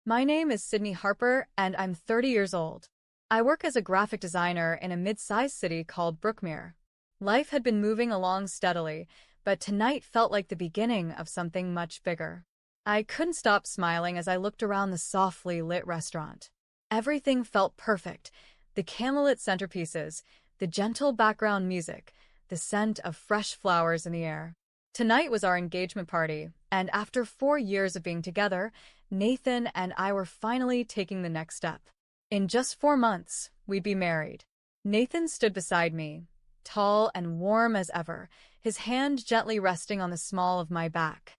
My name is Sydney Harper, and I'm 30 years old. I work as a graphic designer in a mid-sized city called Brookmere. Life had been moving along steadily, but tonight felt like the beginning of something much bigger. I couldn't stop smiling as I looked around the softly lit restaurant. Everything felt perfect. The candlelit centerpieces, the gentle background music, the scent of fresh flowers in the air. Tonight was our engagement party, and after 4 years of being together, Nathan and I were finally taking the next step. In just 4 months, we'd be married. Nathan stood beside me, tall and warm as ever, his hand gently resting on the small of my back.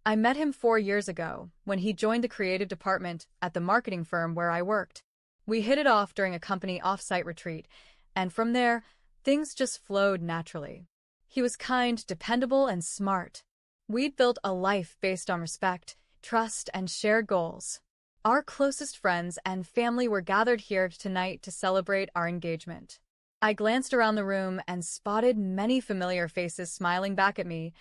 I met him 4 years ago, when he joined the creative department at the marketing firm where I worked. We hit it off during a company off-site retreat, and from there, things just flowed naturally. He was kind, dependable, and smart. We'd built a life based on respect, trust, and shared goals. Our closest friends and family were gathered here tonight to celebrate our engagement. I glanced around the room and spotted many familiar faces smiling back at me,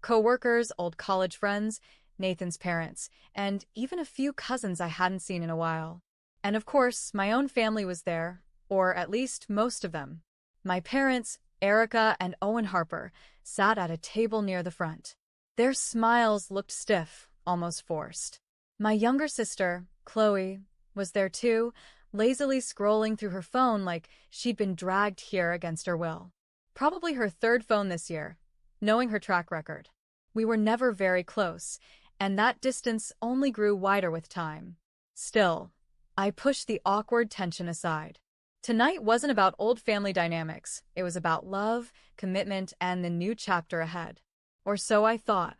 co-workers, old college friends, Nathan's parents, and even a few cousins I hadn't seen in a while. And of course, my own family was there, or at least most of them. My parents, Erica and Owen Harper, sat at a table near the front. Their smiles looked stiff, almost forced. My younger sister, Chloe, was there too, lazily scrolling through her phone like she'd been dragged here against her will. Probably her third phone this year, knowing her track record. We were never very close, and that distance only grew wider with time. Still, I pushed the awkward tension aside. Tonight wasn't about old family dynamics. It was about love, commitment, and the new chapter ahead. Or so I thought.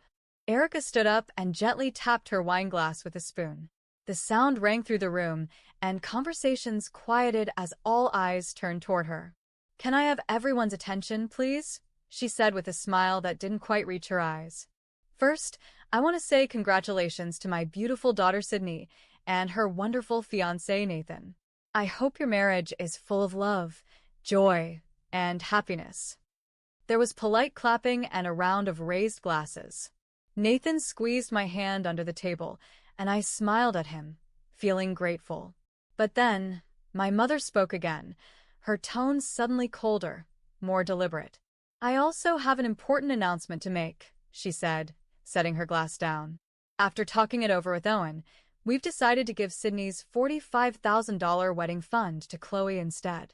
Erica stood up and gently tapped her wine glass with a spoon. The sound rang through the room, and conversations quieted as all eyes turned toward her. "Can I have everyone's attention, please?" she said with a smile that didn't quite reach her eyes. "First, I want to say congratulations to my beautiful daughter Sydney and her wonderful fiancé Nathan. I hope your marriage is full of love, joy, and happiness." There was polite clapping and a round of raised glasses. Nathan squeezed my hand under the table, and I smiled at him, feeling grateful. But then, my mother spoke again, her tone suddenly colder, more deliberate. "I also have an important announcement to make," she said, setting her glass down. "After talking it over with Owen, we've decided to give Sydney's $45,000 wedding fund to Chloe instead."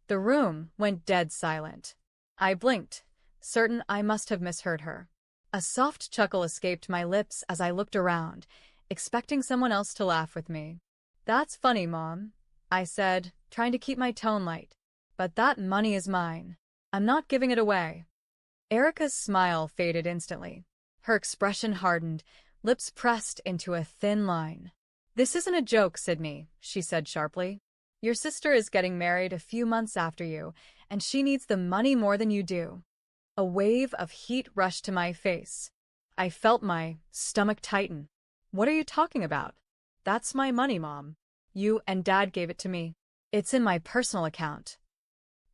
The room went dead silent. I blinked, certain I must have misheard her. A soft chuckle escaped my lips as I looked around, expecting someone else to laugh with me. "That's funny, Mom," I said, trying to keep my tone light. "But that money is mine. I'm not giving it away." Erica's smile faded instantly. Her expression hardened, lips pressed into a thin line. "This isn't a joke, Sydney," she said sharply. "Your sister is getting married a few months after you, and she needs the money more than you do." A wave of heat rushed to my face. I felt my stomach tighten. "What are you talking about?" "That's my money, Mom. You and Dad gave it to me. It's in my personal account."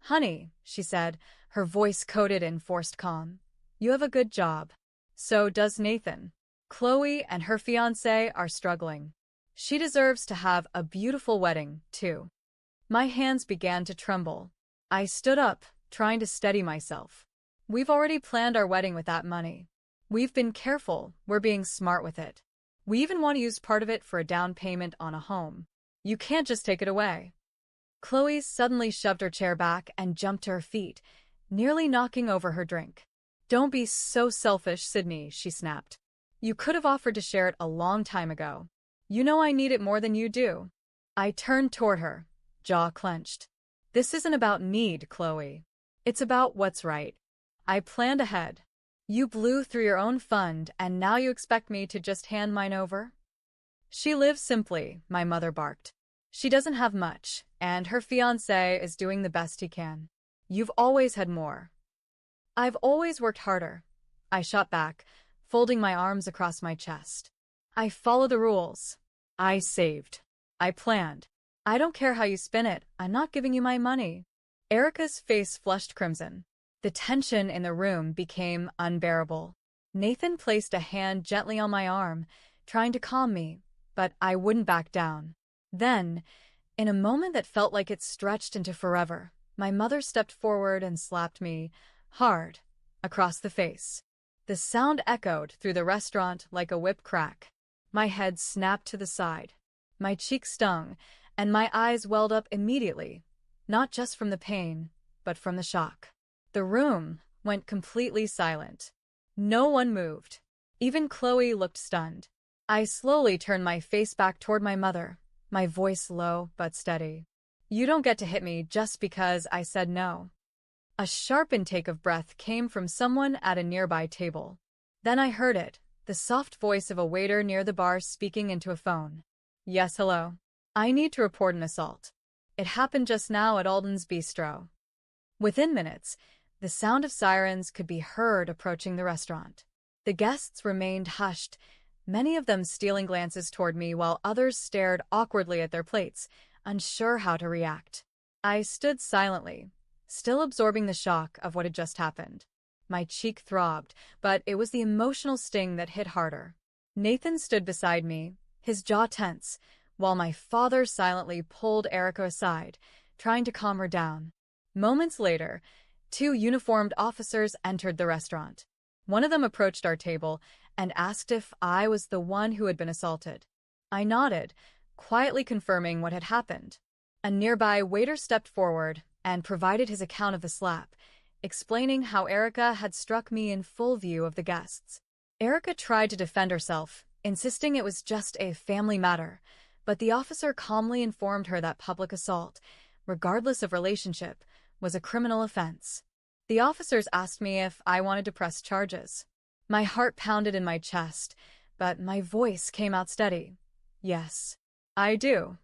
"Honey," she said, her voice coated in forced calm, "you have a good job. So does Nathan. Chloe and her fiancé are struggling. She deserves to have a beautiful wedding, too." My hands began to tremble. I stood up, trying to steady myself. "We've already planned our wedding with that money. We've been careful, we're being smart with it. We even want to use part of it for a down payment on a home. You can't just take it away." Chloe suddenly shoved her chair back and jumped to her feet, nearly knocking over her drink. "Don't be so selfish, Sydney," she snapped. "You could have offered to share it a long time ago. You know I need it more than you do." I turned toward her, jaw clenched. "This isn't about need, Chloe. It's about what's right. I planned ahead. You blew through your own fund, and now you expect me to just hand mine over?" "She lives simply," my mother barked. "She doesn't have much, and her fiancé is doing the best he can. You've always had more." "I've always worked harder," I shot back, folding my arms across my chest. "I follow the rules. I saved. I planned. I don't care how you spin it, I'm not giving you my money." Erica's face flushed crimson. The tension in the room became unbearable. Nathan placed a hand gently on my arm, trying to calm me, but I wouldn't back down. Then, in a moment that felt like it stretched into forever, my mother stepped forward and slapped me hard across the face. The sound echoed through the restaurant like a whip crack. My head snapped to the side. My cheek stung, and my eyes welled up immediately, not just from the pain, but from the shock. The room went completely silent. No one moved. Even Chloe looked stunned. I slowly turned my face back toward my mother, my voice low but steady. "You don't get to hit me just because I said no." A sharp intake of breath came from someone at a nearby table. Then I heard it, the soft voice of a waiter near the bar speaking into a phone. "Yes, hello. I need to report an assault. It happened just now at Alden's Bistro." Within minutes, the sound of sirens could be heard approaching the restaurant. The guests remained hushed, many of them stealing glances toward me while others stared awkwardly at their plates, unsure how to react. I stood silently, still absorbing the shock of what had just happened. My cheek throbbed, but it was the emotional sting that hit harder. Nathan stood beside me, his jaw tense, while my father silently pulled Erica aside, trying to calm her down. Moments later, two uniformed officers entered the restaurant. One of them approached our table and asked if I was the one who had been assaulted. I nodded, quietly confirming what had happened. A nearby waiter stepped forward and provided his account of the slap, explaining how Erica had struck me in full view of the guests. Erica tried to defend herself, insisting it was just a family matter, but the officer calmly informed her that public assault, regardless of relationship, was a criminal offense. The officers asked me if I wanted to press charges. My heart pounded in my chest, but my voice came out steady. "Yes, I do."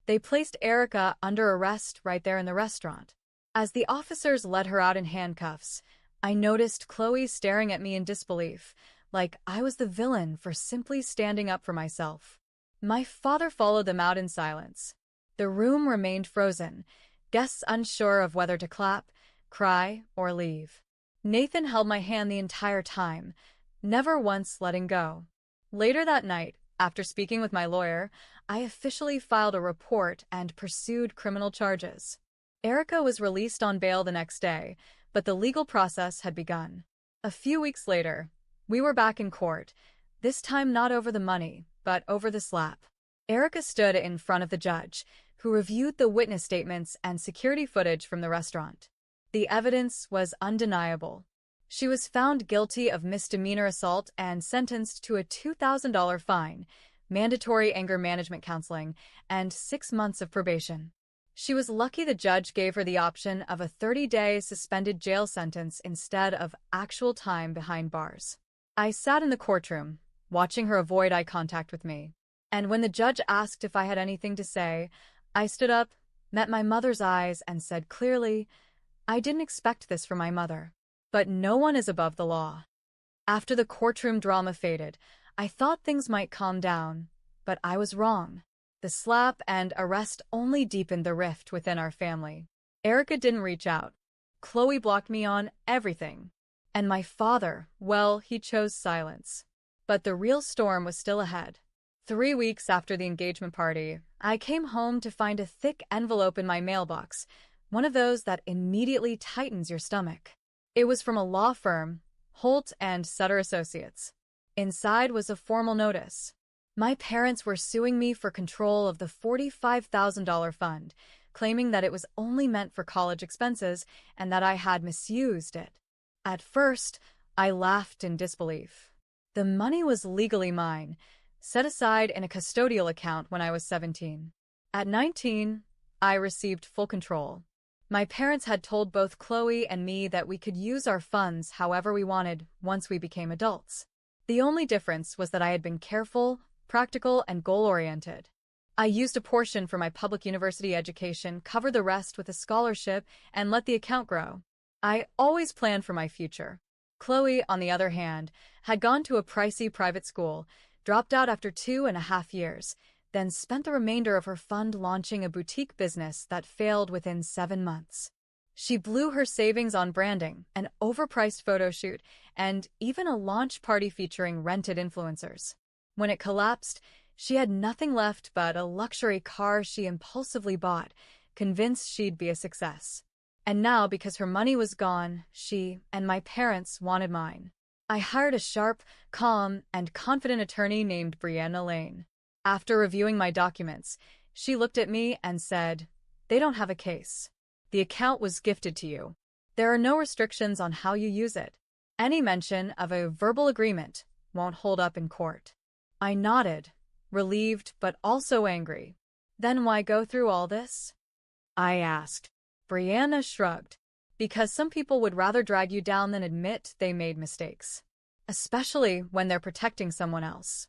They placed Erica under arrest right there in the restaurant. As the officers led her out in handcuffs, I noticed Chloe staring at me in disbelief, like I was the villain for simply standing up for myself. My father followed them out in silence. The room remained frozen, guests unsure of whether to clap, cry, or leave. Nathan held my hand the entire time, never once letting go. Later that night, after speaking with my lawyer, I officially filed a report and pursued criminal charges. Erica was released on bail the next day, but the legal process had begun. A few weeks later, we were back in court, this time not over the money, but over the slap. Erica stood in front of the judge, who reviewed the witness statements and security footage from the restaurant. The evidence was undeniable. She was found guilty of misdemeanor assault and sentenced to a $2,000 fine, mandatory anger management counseling, and 6 months of probation. She was lucky the judge gave her the option of a 30-day suspended jail sentence instead of actual time behind bars. I sat in the courtroom, watching her avoid eye contact with me. And when the judge asked if I had anything to say, I stood up, met my mother's eyes, and said clearly, "I didn't expect this from my mother. But no one is above the law." After the courtroom drama faded, I thought things might calm down, but I was wrong. The slap and arrest only deepened the rift within our family. Erica didn't reach out. Chloe blocked me on everything. And my father, well, he chose silence. But the real storm was still ahead. 3 weeks after the engagement party, I came home to find a thick envelope in my mailbox, one of those that immediately tightens your stomach. It was from a law firm, Holt and Sutter Associates. Inside was a formal notice. My parents were suing me for control of the $45,000 fund, claiming that it was only meant for college expenses and that I had misused it. At first, I laughed in disbelief. The money was legally mine, set aside in a custodial account when I was 17. At 19, I received full control. My parents had told both Chloe and me that we could use our funds however we wanted once we became adults. The only difference was that I had been careful, practical, and goal-oriented. I used a portion for my public university education, covered the rest with a scholarship, and let the account grow. I always planned for my future. Chloe, on the other hand, had gone to a pricey private school, dropped out after 2.5 years, then spent the remainder of her fund launching a boutique business that failed within 7 months. She blew her savings on branding, an overpriced photo shoot, and even a launch party featuring rented influencers. When it collapsed, She had nothing left but a luxury car she impulsively bought, convinced she'd be a success. And now, because her money was gone, she and my parents wanted mine. I hired a sharp, calm, and confident attorney named Brianna Lane. After reviewing my documents, she looked at me and said, "They don't have a case. The account was gifted to you. There are no restrictions on how you use it. Any mention of a verbal agreement won't hold up in court." I nodded, relieved but also angry. "Then why go through all this?" I asked. Brianna shrugged. "Because some people would rather drag you down than admit they made mistakes, especially when they're protecting someone else."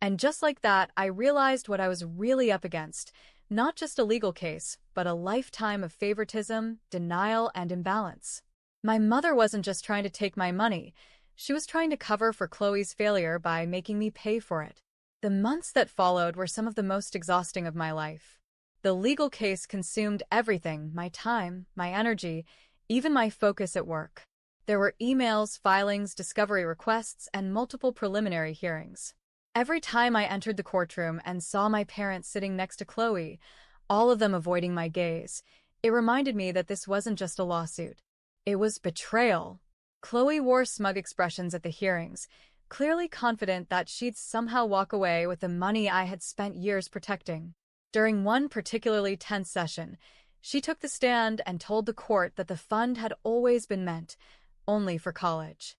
And just like that, I realized what I was really up against. Not just a legal case, but a lifetime of favoritism, denial, and imbalance. My mother wasn't just trying to take my money. She was trying to cover for Chloe's failure by making me pay for it. The months that followed were some of the most exhausting of my life. The legal case consumed everything, my time, my energy, even my focus at work. There were emails, filings, discovery requests, and multiple preliminary hearings. Every time I entered the courtroom and saw my parents sitting next to Chloe, all of them avoiding my gaze, it reminded me that this wasn't just a lawsuit. It was betrayal. Chloe wore smug expressions at the hearings, clearly confident that she'd somehow walk away with the money I had spent years protecting. During one particularly tense session, she took the stand and told the court that the fund had always been meant only for college.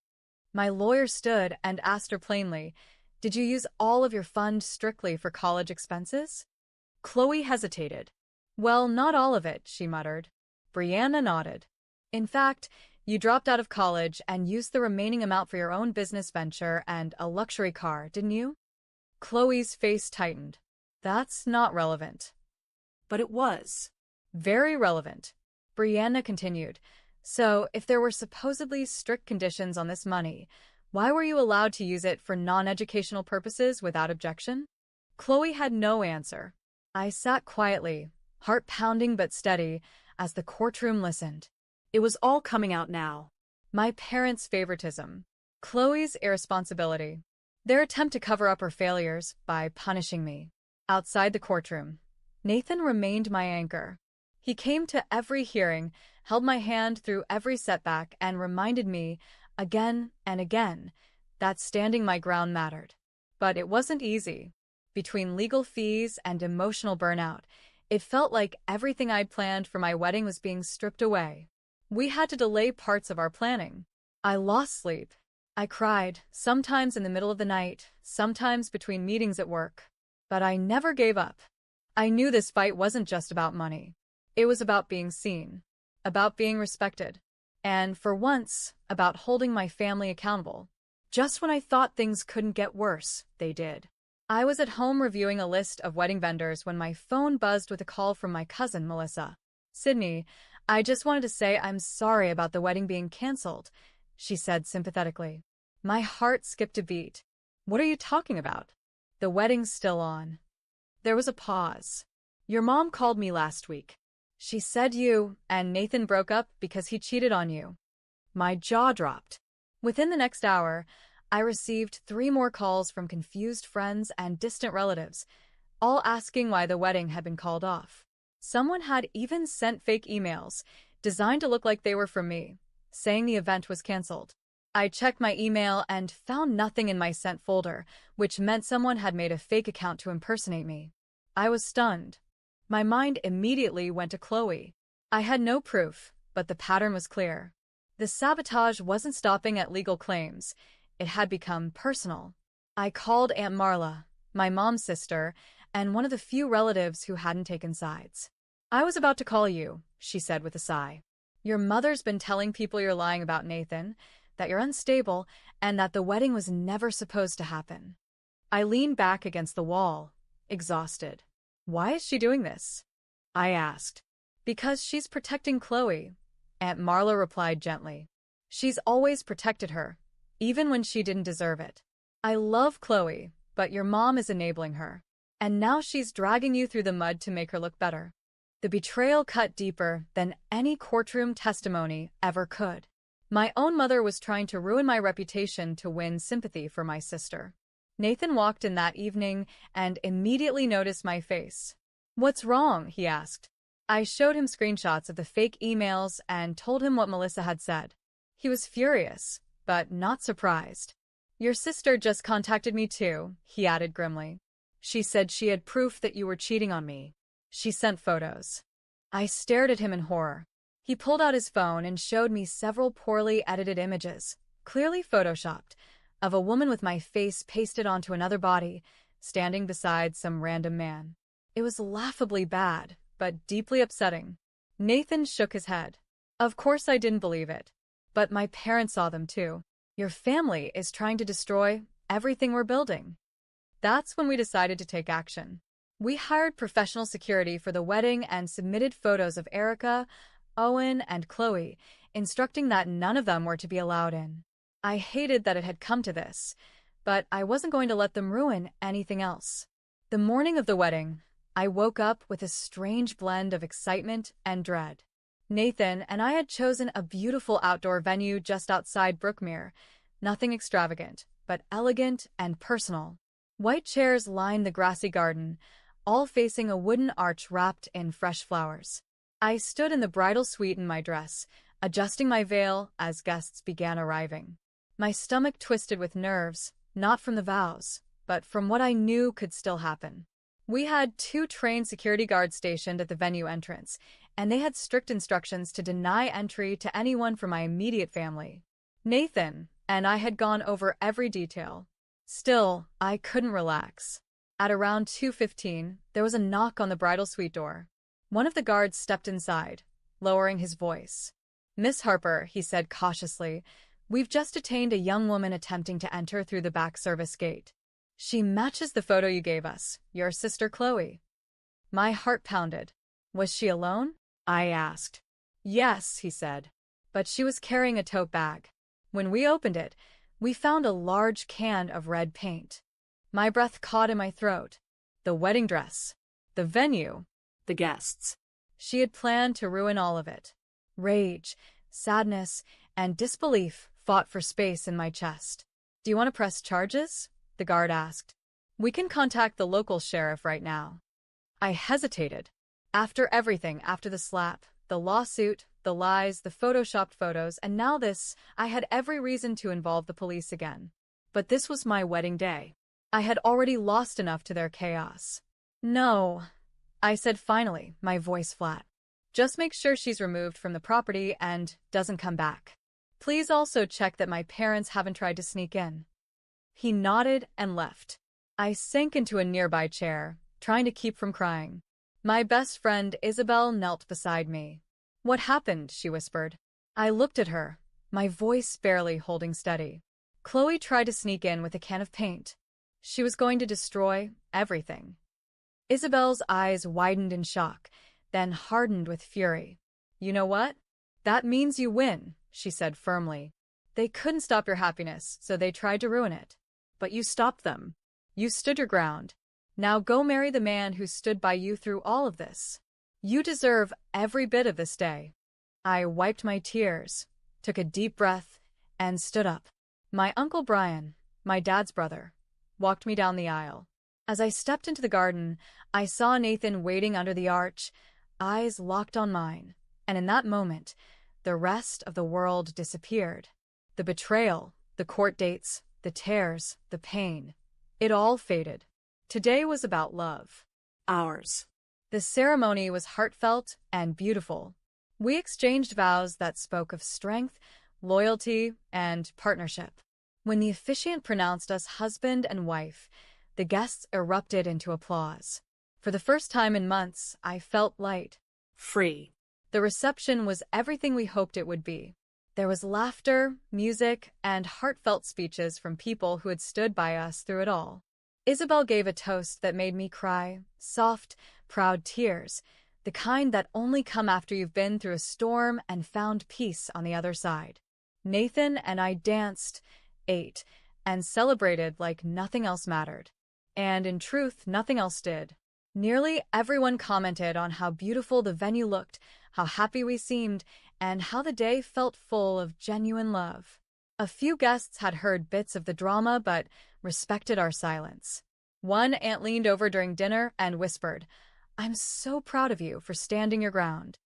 My lawyer stood and asked her plainly, "Did you use all of your fund strictly for college expenses?" Chloe hesitated. "Well, not all of it," she muttered. Brianna nodded. "In fact, you dropped out of college and used the remaining amount for your own business venture and a luxury car, didn't you?" Chloe's face tightened. "That's not relevant." But it was. Very relevant. Brianna continued. "So, if there were supposedly strict conditions on this money, why were you allowed to use it for non-educational purposes without objection?" Chloe had no answer. I sat quietly, heart pounding but steady, as the courtroom listened. It was all coming out now. My parents' favoritism, Chloe's irresponsibility, their attempt to cover up her failures by punishing me. Outside the courtroom, Nathan remained my anchor. He came to every hearing, held my hand through every setback, and reminded me, again and again, that standing my ground mattered. But it wasn't easy. Between legal fees and emotional burnout, it felt like everything I'd planned for my wedding was being stripped away. We had to delay parts of our planning. I lost sleep. I cried, sometimes in the middle of the night, sometimes between meetings at work. But I never gave up. I knew this fight wasn't just about money. It was about being seen, about being respected, and, for once, about holding my family accountable. Just when I thought things couldn't get worse, they did. I was at home reviewing a list of wedding vendors when my phone buzzed with a call from my cousin, Melissa. "Sydney, I just wanted to say I'm sorry about the wedding being canceled," she said sympathetically. My heart skipped a beat. "What are you talking about?" "The wedding's still on." There was a pause. "Your mom called me last week. She said you and Nathan broke up because he cheated on you." My jaw dropped. Within the next hour, I received 3 more calls from confused friends and distant relatives, all asking why the wedding had been called off. Someone had even sent fake emails, designed to look like they were from me, saying the event was canceled. I checked my email and found nothing in my sent folder, which meant someone had made a fake account to impersonate me. I was stunned. My mind immediately went to Chloe. I had no proof, but the pattern was clear. The sabotage wasn't stopping at legal claims. It had become personal. I called Aunt Marla, my mom's sister, and one of the few relatives who hadn't taken sides. "I was about to call you," she said with a sigh. "Your mother's been telling people you're lying about Nathan, that you're unstable, and that the wedding was never supposed to happen." I leaned back against the wall, exhausted. "Why is she doing this?" I asked. "Because she's protecting Chloe," Aunt Marla replied gently. "She's always protected her, even when she didn't deserve it. I love Chloe, but your mom is enabling her. And now she's dragging you through the mud to make her look better." The betrayal cut deeper than any courtroom testimony ever could. My own mother was trying to ruin my reputation to win sympathy for my sister. Nathan walked in that evening and immediately noticed my face. "What's wrong?" he asked. I showed him screenshots of the fake emails and told him what Melissa had said. He was furious, but not surprised. "Your sister just contacted me too," he added grimly. "She said she had proof that you were cheating on me. She sent photos." I stared at him in horror. He pulled out his phone and showed me several poorly edited images, clearly photoshopped, of a woman with my face pasted onto another body, standing beside some random man. It was laughably bad, but deeply upsetting. Nathan shook his head. "Of course I didn't believe it. But my parents saw them too. Your family is trying to destroy everything we're building." That's when we decided to take action. We hired professional security for the wedding and submitted photos of Erica, Owen, and Chloe, instructing that none of them were to be allowed in. I hated that it had come to this, but I wasn't going to let them ruin anything else. The morning of the wedding, I woke up with a strange blend of excitement and dread. Nathan and I had chosen a beautiful outdoor venue just outside Brookmere, nothing extravagant, but elegant and personal. White chairs lined the grassy garden, all facing a wooden arch wrapped in fresh flowers. I stood in the bridal suite in my dress, adjusting my veil as guests began arriving. My stomach twisted with nerves, not from the vows, but from what I knew could still happen. We had 2 trained security guards stationed at the venue entrance, and they had strict instructions to deny entry to anyone from my immediate family. Nathan and I had gone over every detail. Still, I couldn't relax. At around 2:15, there was a knock on the bridal suite door. One of the guards stepped inside, lowering his voice. "Miss Harper," he said cautiously, "we've just detained a young woman attempting to enter through the back service gate. She matches the photo you gave us, your sister Chloe." My heart pounded. "Was she alone?" I asked. "Yes," he said, "but she was carrying a tote bag. When we opened it, we found a large can of red paint." My breath caught in my throat. The wedding dress, the venue, the guests. She had planned to ruin all of it. Rage, sadness, and disbelief fought for space in my chest. "Do you want to press charges?" the guard asked. "We can contact the local sheriff right now." I hesitated. After everything, after the slap, the lawsuit, the lies, the photoshopped photos, and now this, I had every reason to involve the police again. But this was my wedding day. I had already lost enough to their chaos. "No," I said finally, my voice flat. "Just make sure she's removed from the property and doesn't come back. Please also check that my parents haven't tried to sneak in." He nodded and left. I sank into a nearby chair, trying to keep from crying. My best friend Isabel knelt beside me. "What happened?" she whispered. I looked at her, my voice barely holding steady. "Chloe tried to sneak in with a can of paint. She was going to destroy everything." Isabel's eyes widened in shock, then hardened with fury. "You know what? That means you win," she said firmly. "They couldn't stop your happiness, so they tried to ruin it. But you stopped them. You stood your ground. Now go marry the man who stood by you through all of this. You deserve every bit of this day." I wiped my tears, took a deep breath, and stood up. My Uncle Brian, my dad's brother, walked me down the aisle. As I stepped into the garden, I saw Nathan waiting under the arch, eyes locked on mine, and in that moment, the rest of the world disappeared. The betrayal, the court dates, the tears, the pain. It all faded. Today was about love. Ours. The ceremony was heartfelt and beautiful. We exchanged vows that spoke of strength, loyalty, and partnership. When the officiant pronounced us husband and wife, the guests erupted into applause. For the first time in months, I felt light, free. The reception was everything we hoped it would be. There was laughter, music, and heartfelt speeches from people who had stood by us through it all. Isabel gave a toast that made me cry, soft, proud tears, the kind that only come after you've been through a storm and found peace on the other side. Nathan and I danced, ate, and celebrated like nothing else mattered. And in truth, nothing else did. Nearly everyone commented on how beautiful the venue looked, how happy we seemed, and how the day felt full of genuine love. A few guests had heard bits of the drama, but respected our silence. One aunt leaned over during dinner and whispered, "I'm so proud of you for standing your ground."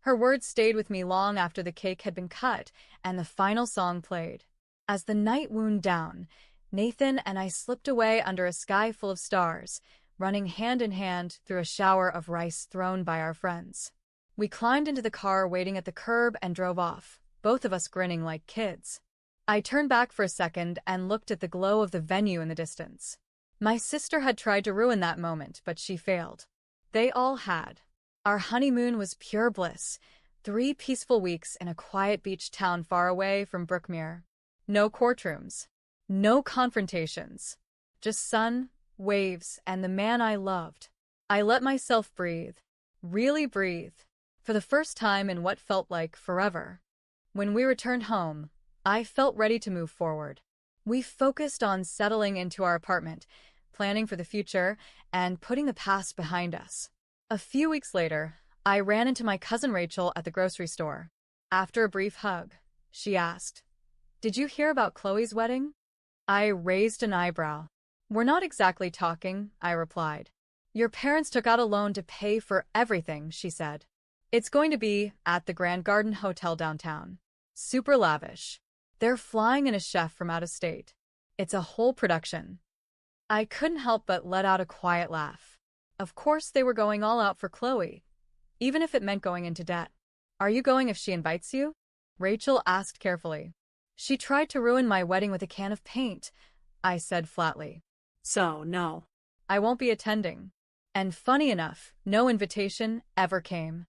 Her words stayed with me long after the cake had been cut and the final song played. As the night wound down, Nathan and I slipped away under a sky full of stars, running hand in hand through a shower of rice thrown by our friends. We climbed into the car waiting at the curb and drove off, both of us grinning like kids. I turned back for a second and looked at the glow of the venue in the distance. My sister had tried to ruin that moment, but she failed. They all had. Our honeymoon was pure bliss, 3 peaceful weeks in a quiet beach town far away from Brookmere. No courtrooms, no confrontations, just sun, waves, and the man I loved. I let myself breathe, really breathe, for the first time in what felt like forever. When we returned home, I felt ready to move forward. We focused on settling into our apartment, planning for the future, and putting the past behind us. A few weeks later, I ran into my cousin Rachel at the grocery store. After a brief hug, she asked, "Did you hear about Chloe's wedding?" I raised an eyebrow. "We're not exactly talking," I replied. "Your parents took out a loan to pay for everything," she said. "It's going to be at the Grand Garden Hotel downtown. Super lavish. They're flying in a chef from out of state. It's a whole production." I couldn't help but let out a quiet laugh. Of course they were going all out for Chloe, even if it meant going into debt. "Are you going if she invites you?" Rachel asked carefully. "She tried to ruin my wedding with a can of paint," I said flatly. "So, no." "I won't be attending." And funny enough, no invitation ever came.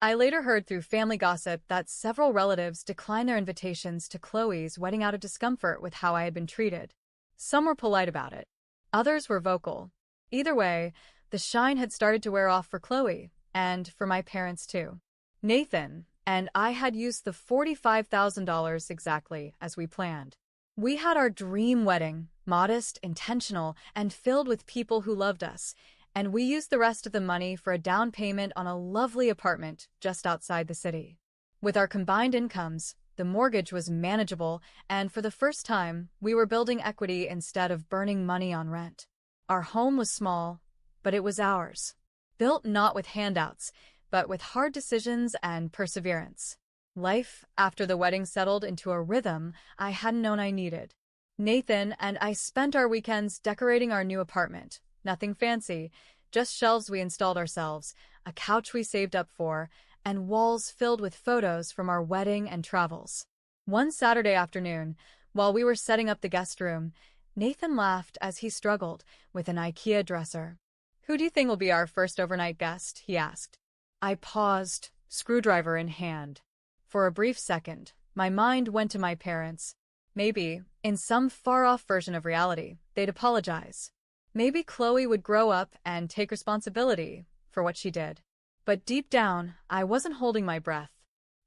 I later heard through family gossip that several relatives declined their invitations to Chloe's wedding out of discomfort with how I had been treated. Some were polite about it. Others were vocal. Either way, the shine had started to wear off for Chloe, and for my parents too. Nathan and I had used the $45,000 exactly as we planned. We had our dream wedding, modest, intentional, and filled with people who loved us, and we used the rest of the money for a down payment on a lovely apartment just outside the city. With our combined incomes, the mortgage was manageable, and for the first time, we were building equity instead of burning money on rent. Our home was small, but it was ours. Built not with handouts, but with hard decisions and perseverance. Life, after the wedding, settled into a rhythm I hadn't known I needed. Nathan and I spent our weekends decorating our new apartment. Nothing fancy, just shelves we installed ourselves, a couch we saved up for, and walls filled with photos from our wedding and travels. One Saturday afternoon, while we were setting up the guest room, Nathan laughed as he struggled with an IKEA dresser. "Who do you think will be our first overnight guest?" he asked. I paused, screwdriver in hand. For a brief second, my mind went to my parents. Maybe, in some far-off version of reality, they'd apologize. Maybe Chloe would grow up and take responsibility for what she did. But deep down, I wasn't holding my breath.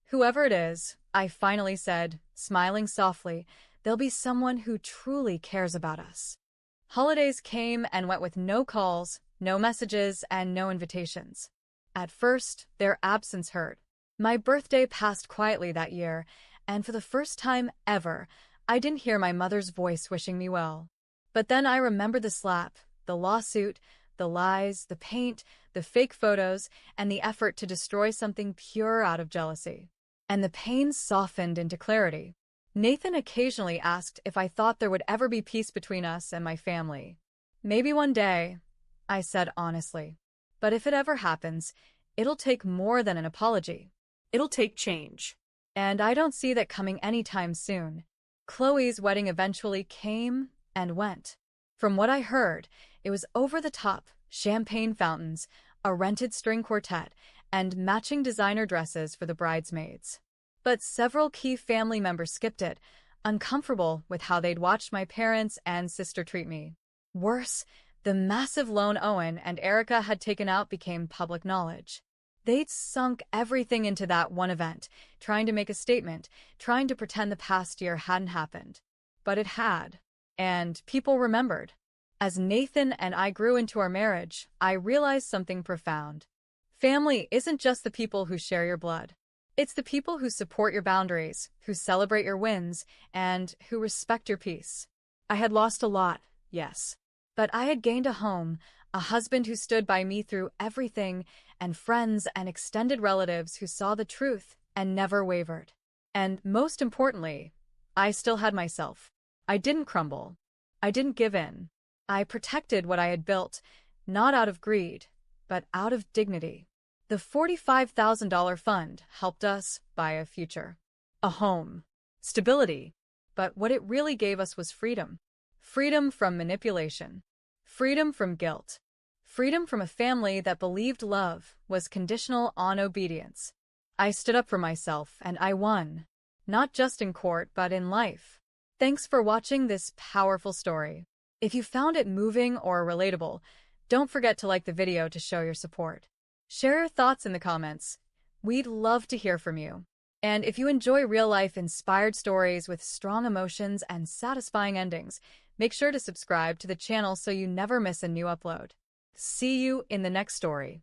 "Whoever it is," I finally said, smiling softly, "there'll be someone who truly cares about us." Holidays came and went with no calls, no messages, and no invitations. At first, their absence hurt. My birthday passed quietly that year, and for the first time ever, I didn't hear my mother's voice wishing me well. But then I remembered the slap, the lawsuit, the lies, the paint, the fake photos, and the effort to destroy something pure out of jealousy. And the pain softened into clarity. Nathan occasionally asked if I thought there would ever be peace between us and my family. "Maybe one day," I said honestly. "But if it ever happens, it'll take more than an apology. It'll take change." And I don't see that coming anytime soon. Chloe's wedding eventually came and went. From what I heard, it was over the top, champagne fountains, a rented string quartet, and matching designer dresses for the bridesmaids. But several key family members skipped it, uncomfortable with how they'd watched my parents and sister treat me. Worse, the massive loan Owen and Erica had taken out became public knowledge. They'd sunk everything into that one event, trying to make a statement, trying to pretend the past year hadn't happened. But it had, and people remembered. As Nathan and I grew into our marriage, I realized something profound. Family isn't just the people who share your blood. It's the people who support your boundaries, who celebrate your wins, and who respect your peace. I had lost a lot, Yes. But I had gained a home, a husband who stood by me through everything, and friends and extended relatives who saw the truth and never wavered. And most importantly, I still had myself. I didn't crumble. I didn't give in. I protected what I had built, not out of greed, but out of dignity. The $45,000 fund helped us buy a future, a home, stability. But what it really gave us was freedom. Freedom from manipulation. Freedom from guilt. Freedom from a family that believed love was conditional on obedience. I stood up for myself and I won. Not just in court, but in life. Thanks for watching this powerful story. If you found it moving or relatable, don't forget to like the video to show your support. Share your thoughts in the comments. We'd love to hear from you. And if you enjoy real-life inspired stories with strong emotions and satisfying endings, make sure to subscribe to the channel so you never miss a new upload. See you in the next story.